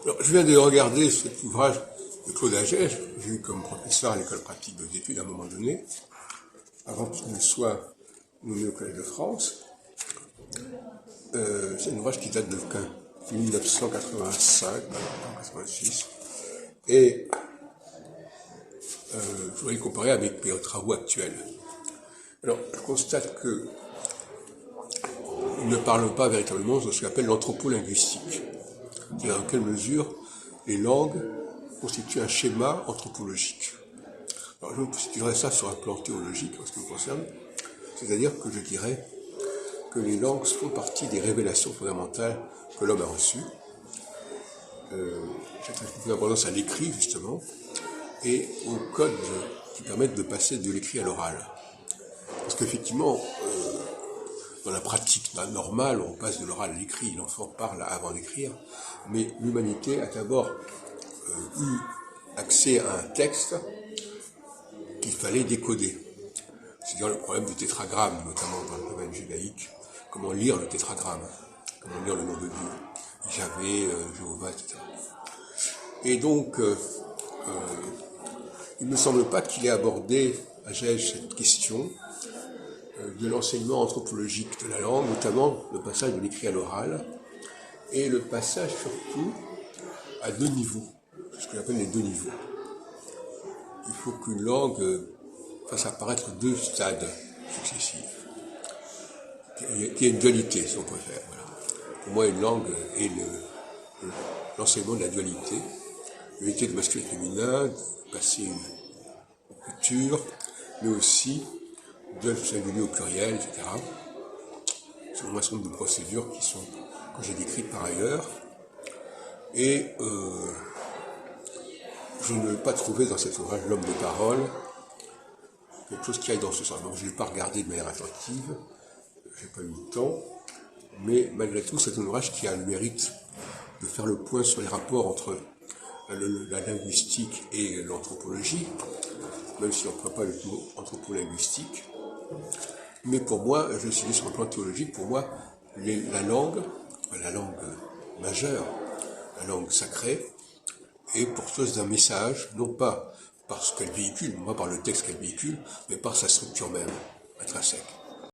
Alors, je viens de regarder cet ouvrage de Claude Agege, j'ai eu comme professeur à l'école pratique des études à un moment donné, avant qu'il ne soit nommé au Collège de France. C'est un ouvrage qui date de 1985, 1986, et je voudrais le comparer avec mes travaux actuels. Alors, je constate que il ne parle pas véritablement de ce qu'on appelle l'anthropolinguistique, c'est-à-dire dans quelle mesure les langues constituent un schéma anthropologique. Alors, je constituerai ça sur un plan théologique en ce qui me concerne, c'est-à-dire que je dirais que les langues font partie des révélations fondamentales que l'homme a reçues. J'ai très beaucoup d'importance à l'écrit, justement, et aux codes qui permettent de passer de l'écrit à l'oral. Parce qu'effectivement, dans la pratique normale, on passe de l'oral à l'écrit, l'enfant parle avant d'écrire, mais l'humanité a d'abord eu accès à un texte qu'il fallait décoder. C'est-à-dire le problème du tétragramme, notamment dans le domaine judaïque. Comment lire le tétragramme, comment lire le nom de Dieu, Yahvé, Jéhovah, etc. Et donc, il ne me semble pas qu'il ait abordé, Agege, cette question de l'enseignement anthropologique de la langue, notamment le passage de l'écrit à l'oral, et le passage surtout à deux niveaux, ce que j'appelle les deux niveaux. Il faut qu'une langue fasse apparaître deux stades successifs, qu'il y ait une dualité, si on préfère. Voilà. Pour moi, une langue est l'enseignement de la dualité de masculin et féminin, passer au futur, mais aussi de singulier au pluriel, etc. Selon un certain nombre de procédures que j'ai décrites par ailleurs. Et je ne l'ai pas trouvé dans cet ouvrage, L'homme de parole, quelque chose qui aille dans ce sens. Donc je ne l'ai pas regardé de manière attentive, j'ai pas eu le temps, mais malgré tout, c'est un ouvrage qui a le mérite de faire le point sur les rapports entre la linguistique et l'anthropologie, même si on ne prend pas le mot anthropolinguistique. Mais pour moi, je suis sur le plan théologique, pour moi, la langue majeure, la langue sacrée, est porteuse d'un message, non pas par ce qu'elle véhicule, non pas par le texte qu'elle véhicule, mais par sa structure même, intrinsèque.